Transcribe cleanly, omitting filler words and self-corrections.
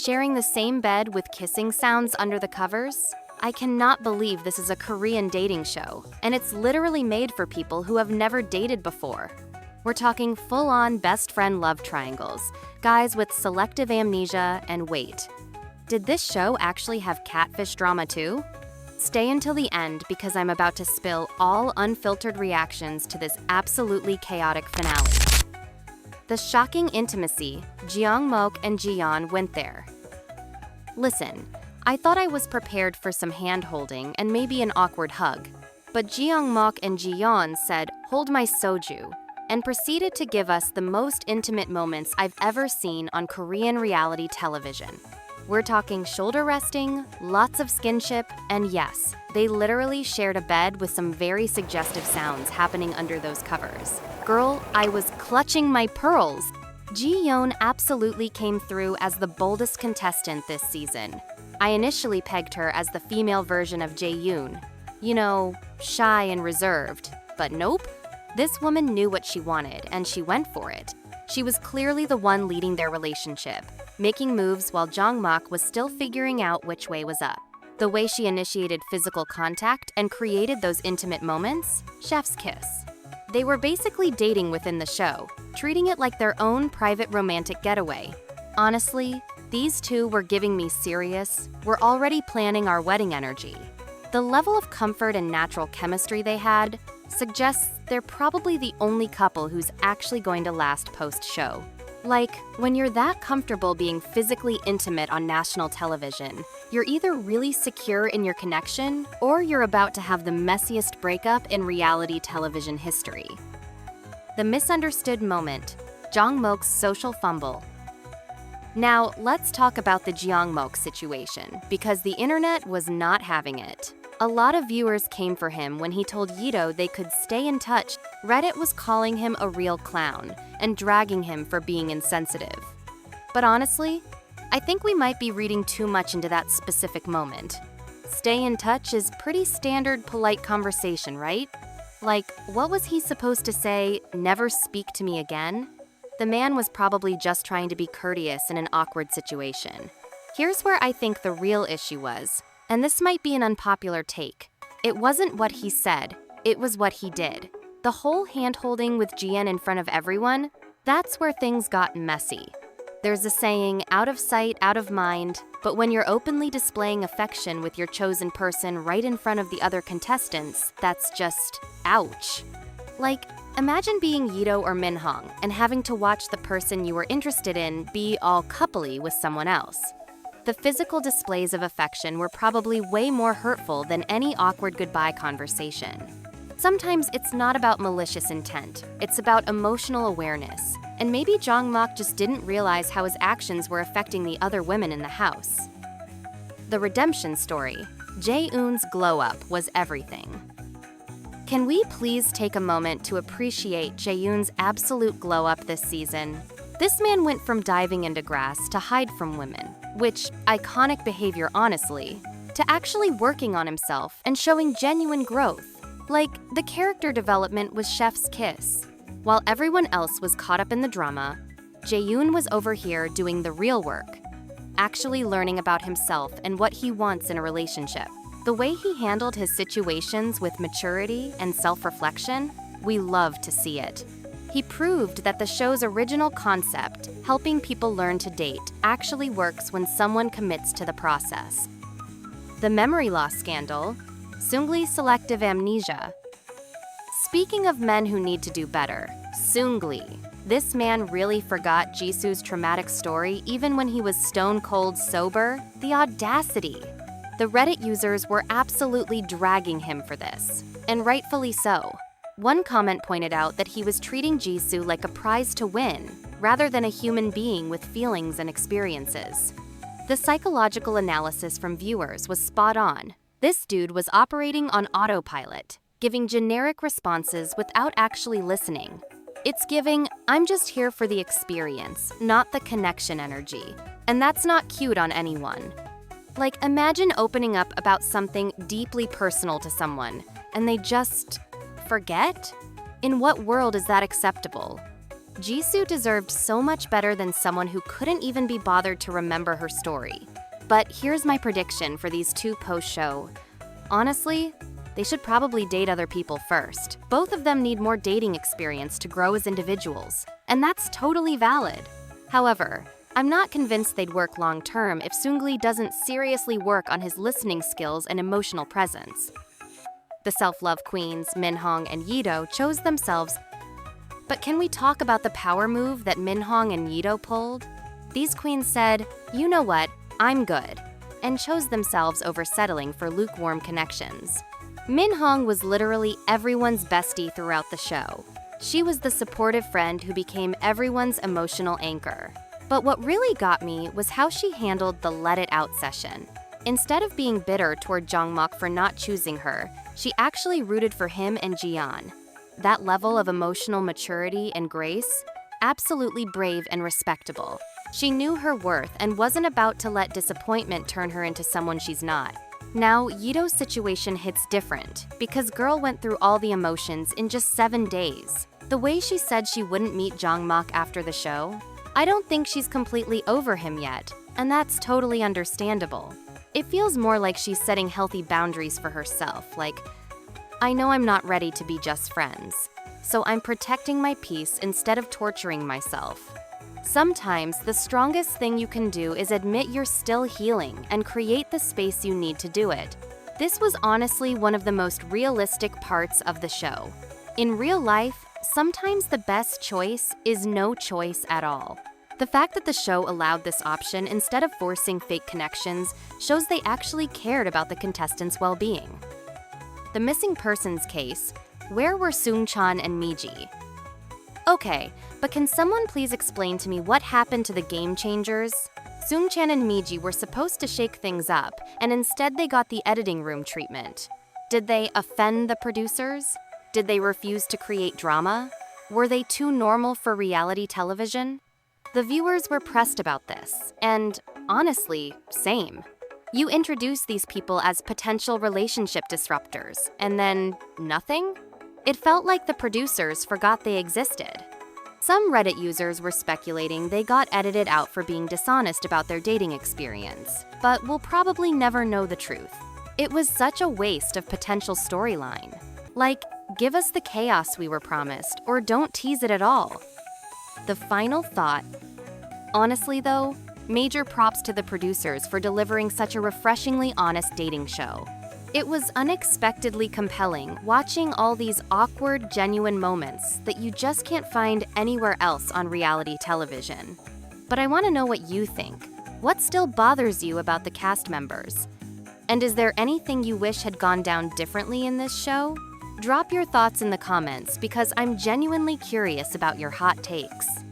Sharing the same bed with kissing sounds under the covers? I cannot believe this is a Korean dating show, and it's literally made for people who have never dated before. We're talking full-on best friend love triangles, guys with selective amnesia, and wait. Did this show actually have catfish drama too? Stay until the end because I'm about to spill all unfiltered reactions to this absolutely chaotic finale. The shocking intimacy, JEONGMOK and JIYEON went there. Listen, I thought I was prepared for some hand-holding and maybe an awkward hug, but JEONGMOK and JIYEON said, "Hold my soju," and proceeded to give us the most intimate moments I've ever seen on Korean reality television. We're talking shoulder resting, lots of skinship, and yes, they literally shared a bed with some very suggestive sounds happening under those covers. Girl, I was clutching my pearls. JIYEON absolutely came through as the boldest contestant this season. I initially pegged her as the female version of JAEYOON. You know, shy and reserved. But nope. This woman knew what she wanted, and she went for it. She was clearly the one leading their relationship, making moves while JEONGMOK was still figuring out which way was up. The way she initiated physical contact and created those intimate moments? Chef's kiss. They were basically dating within the show, treating it like their own private romantic getaway. Honestly, these two were giving me serious, we're already planning our wedding energy. The level of comfort and natural chemistry they had suggests they're probably the only couple who's actually going to last post-show. Like, when you're that comfortable being physically intimate on national television, you're either really secure in your connection or you're about to have the messiest breakup in reality television history. The misunderstood moment, JEONGMOK'S social fumble. Now, let's talk about the JEONGMOK situation, because the internet was not having it. A lot of viewers came for him when he told YIDO they could stay in touch. Reddit was calling him a real clown and dragging him for being insensitive. But honestly, I think we might be reading too much into that specific moment. Stay in touch is pretty standard polite conversation, right? Like, what was he supposed to say, never speak to me again? The man was probably just trying to be courteous in an awkward situation. Here's where I think the real issue was. And this might be an unpopular take. It wasn't what he said, it was what he did. The whole hand-holding with JIYEON in front of everyone, that's where things got messy. There's a saying, out of sight, out of mind, but when you're openly displaying affection with your chosen person right in front of the other contestants, that's just, ouch. Like, imagine being YIDO or MINHONG and having to watch the person you were interested in be all coupley with someone else. The physical displays of affection were probably way more hurtful than any awkward goodbye conversation. Sometimes it's not about malicious intent, it's about emotional awareness. And maybe JEONGMOK just didn't realize how his actions were affecting the other women in the house. The redemption story, JEON'S glow-up was everything. Can we please take a moment to appreciate JEON'S absolute glow-up this season? This man went from diving into grass to hide from women, which iconic behavior honestly, to actually working on himself and showing genuine growth. Like, the character development was chef's kiss. While everyone else was caught up in the drama, JEON was over here doing the real work, actually learning about himself and what he wants in a relationship. The way he handled his situations with maturity and self-reflection, we love to see it. He proved that the show's original concept, helping people learn to date, actually works when someone commits to the process. The memory loss scandal, SEUNGLI'S selective amnesia. Speaking of men who need to do better, SEUNGLI. This man really forgot Jisoo's traumatic story even when he was stone cold sober? The audacity! The Reddit users were absolutely dragging him for this, and rightfully so. One comment pointed out that he was treating Jisoo like a prize to win, rather than a human being with feelings and experiences. The psychological analysis from viewers was spot on. This dude was operating on autopilot, giving generic responses without actually listening. It's giving, I'm just here for the experience, not the connection energy. And that's not cute on anyone. Like, imagine opening up about something deeply personal to someone, and they just forget? In what world is that acceptable? Jisoo deserved so much better than someone who couldn't even be bothered to remember her story. But here's my prediction for these two post-show. Honestly, they should probably date other people first. Both of them need more dating experience to grow as individuals, and that's totally valid. However, I'm not convinced they'd work long-term if Seungli doesn't seriously work on his listening skills and emotional presence. The self-love queens, MINHONG and YIDO, chose themselves. But can we talk about the power move that MINHONG and YIDO pulled? These queens said, "You know what, I'm good," and chose themselves over settling for lukewarm connections. MINHONG was literally everyone's bestie throughout the show. She was the supportive friend who became everyone's emotional anchor. But what really got me was how she handled the let it out session. Instead of being bitter toward JEONGMOK for not choosing her, she actually rooted for him and JIYEON. That level of emotional maturity and grace? Absolutely brave and respectable. She knew her worth and wasn't about to let disappointment turn her into someone she's not. Now, YIDO's situation hits different, because girl went through all the emotions in just 7 days. The way she said she wouldn't meet JEONGMOK after the show, I don't think she's completely over him yet, and that's totally understandable. It feels more like she's setting healthy boundaries for herself, like, I know I'm not ready to be just friends, so I'm protecting my peace instead of torturing myself. Sometimes the strongest thing you can do is admit you're still healing and create the space you need to do it. This was honestly one of the most realistic parts of the show. In real life, sometimes the best choice is no choice at all. The fact that the show allowed this option instead of forcing fake connections shows they actually cared about the contestants' well-being. The missing persons case, where were SEUNGCHAN and MIJI? Okay, but can someone please explain to me what happened to the game changers? SEUNGCHAN and MIJI were supposed to shake things up, and instead they got the editing room treatment. Did they offend the producers? Did they refuse to create drama? Were they too normal for reality television? The viewers were pressed about this, and honestly, same. You introduced these people as potential relationship disruptors, and then nothing? It felt like the producers forgot they existed. Some Reddit users were speculating they got edited out for being dishonest about their dating experience, but we'll probably never know the truth. It was such a waste of potential storyline. Like, give us the chaos we were promised, or don't tease it at all. The final thought. Honestly though, major props to the producers for delivering such a refreshingly honest dating show. It was unexpectedly compelling watching all these awkward, genuine moments that you just can't find anywhere else on reality television. But I want to know what you think. What still bothers you about the cast members? And is there anything you wish had gone down differently in this show? Drop your thoughts in the comments because I'm genuinely curious about your hot takes.